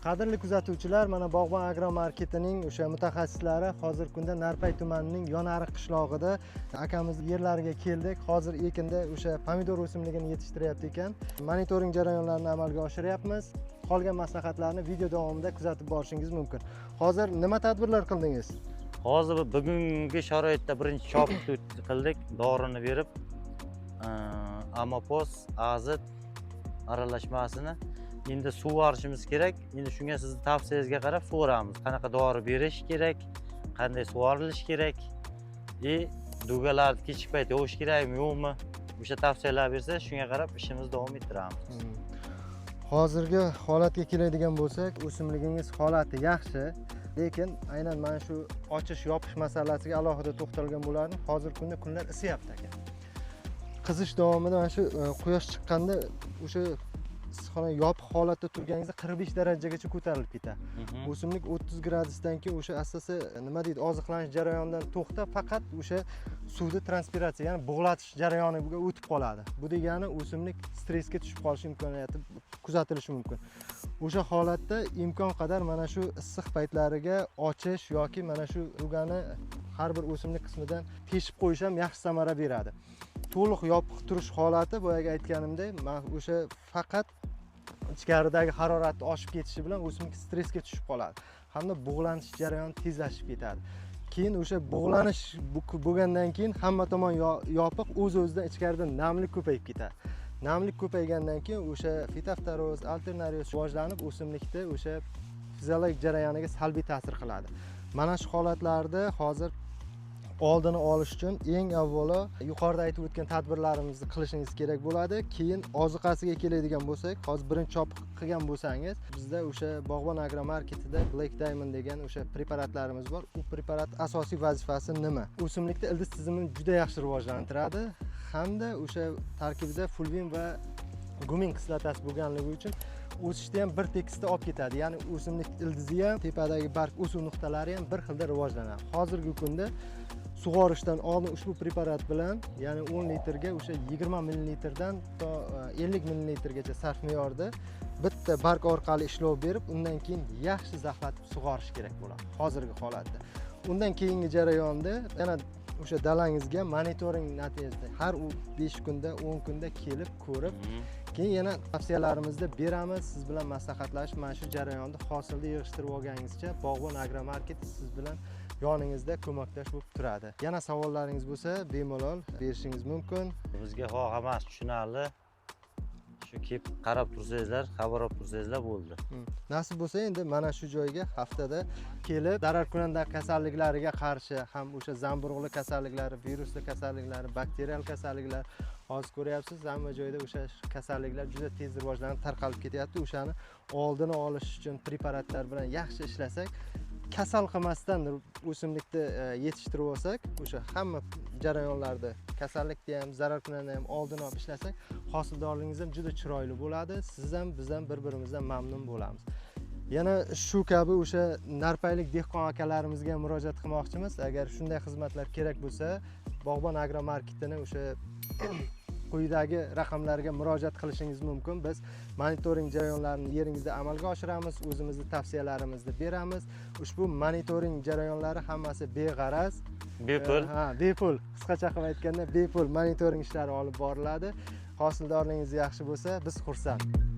Qadrli kuzatuvchilar, mana Bog'bon agromarketining o'sha mutaxassislari hozirgi kunda Narpay tumanining Yonariq qishlog'ida akamiz yerlariga keldik. Hozir ekinda o'sha pomidor o'simligini yetishtiryapti ekan. Monitoring jarayonlarini amalga oshiryapmiz. Qolgan maslahatlarni video davomida kuzatib borishingiz mumkin. Hozir nima tadbirlar qildingiz? Hozir bugungi sharoitda birinchi chop qildik, dorini berib, amopos, azot aralashmasini endi sug'orishimiz kerak. Endi shunga sizning tavsiyangizga qarab sug'oramiz. Qanaqa dori berish kerak, qanday sug'orilish kerak, dugalarni kechki payt yovish kerakmi, yo'qmi? O'sha tavsiyalar bersa, shunga qarab ishimizni davom ettiramiz. Hozirgi holatga keladigan bo'lsak, o'simligingiz holati yaxshi, lekin aynan mana shu ochish, yopish masalasiga alohida to'xtalgan bo'lardim. Hozirgi kunda kunlar isiyapti aka. Qizish davomida mana shu quyosh chiqqanda o'sha issiqxona yopiq holatda turganingizda 45 darajagacha ko'tarilib ketadi. O'simlik 30 gradusdan keyin o'sha asosi nima deydi, oziqlanish jarayonidan to'xtab, faqat o'sha suvni transpiratsiya, ya'ni bug'latish jarayoniga o'tib qoladi. Bu degani o'simlik stressga tushib qolish imkoniyati kuzatilishi mumkin. O'sha holatda imkon qadar mana shu issiq paytlariga ochish yoki mana shu rugani har bir o'simlik qismidan teshib qo'yish ham yaxshi samara beradi. To'liq yopiq turish holati, boyaga aytganimdek, o'sha faqat ichkaridagi haroratni oshib ketishi bilan o'simlik stressga tushib qoladi hamda bug'lanish jarayoni tezlashib ketadi. Keyin o'sha bug'lanish bo'lgandan keyin hamma tomon yopiq, o'z-o'zidan ichkarida namlik ko'payib ketadi. Namlik ko'paygandan keyin o'sha fitoftaroz, alternarius rivojlanib, o'simlikda o'sha fiziologik jarayoniga salbiy ta'sir qiladi. Mana shu holatlarda hozir oldini olish uchun eng avvalo yuqorida aytib o'tgan tadbirlarimizni qilishingiz kerak bo'ladi. Keyin oziqasiga keladigan bo'lsak, hozir birinchi chop qilgan bo'lsangiz, bizda o'sha Bog'bon agromarketida Black Diamond degan o'sha preparatlarimiz bor. U preparat asosiy vazifasi nima? O'simlikda ildiz tizimini juda yaxshi rivojlantiradi hamda o'sha tarkibida fulvin va gumin kislotasi bo'lganligi uchun o'sishda ham bir tekisda olib ketadi. Ya'ni o'simlik ildizi ham, tepadagi barg o'suv nuqtalari ham bir xilda rivojlanadi. Hozirgi kunda sug'orishdan oldin ushbu preparat bilan, ya'ni 10 litrga o'sha 20 ml dan to 50 ml gacha sarf me'yorda bitta barg orqali ishlov berib, undan keyin yaxshi zaxlatib sug'orish kerak bo'ladi hozirgi holatda. Undan keyingi jarayonda yana o'sha dalangizga monitoring natijasida har 5 kunda, 10 kunda kelib ko'rib, keyin yana tavsiyalarimizni beramiz, siz bilan maslahatlashib, mana shu jarayonda hosilni yig'ishtirib olganingizcha Bog'bon agromarket siz bilan yoningizda ko'makdosh bo'lib turadi. Yana savollaringiz bo'lsa, bemalol berishingiz mumkin. Bizga hammasi tushunarli. Shu kelib qarab tursangizlar, xabar olib tursangizlar bo'ldi. Nasib bo'lsa, endi mana shu joyga haftada kelib, zararkunanda kasalliklariga qarshi ham o'sha zamburug'li kasalliklari, virusli kasalliklari, bakterial kasalliklar, hozir ko'ryapsiz, hamma joyda o'sha kasalliklar juda tez rivojlanib tarqalib ketyapti. O'shani oldini olish uchun preparatlar bilan yaxshi ishlasak, kasal qilmasdan o'simlikni yetishtirib olsak, o'sha hamma jarayonlarda kasallikni ham, zararkunani ham oldini olib ishlasak, hosildorligingiz ham juda chiroyli bo'ladi. Siz ham, biz ham bir-birimizdan mamnun bo'lamiz. Yana shu kabi o'sha narpaylik dehqon akalarimizga murojaat qilmoqchimiz. Agar shunday xizmatlar kerak bo'lsa, Bog'bon agromarketini o'sha quyidagi raqamlarga murojaat qilishingiz mumkin. Biz monitoring jarayonlarini yeringizda amalga oshiramiz, o'zimizning tavsiyalarimizni beramiz. Ushbu monitoring jarayonlari hammasi beg'araz, bepul. Bepul. Qisqacha qilib aytganda, bepul monitoring ishlari olib boriladi. Hosildorligingiz yaxshi bo'lsa, biz xursand.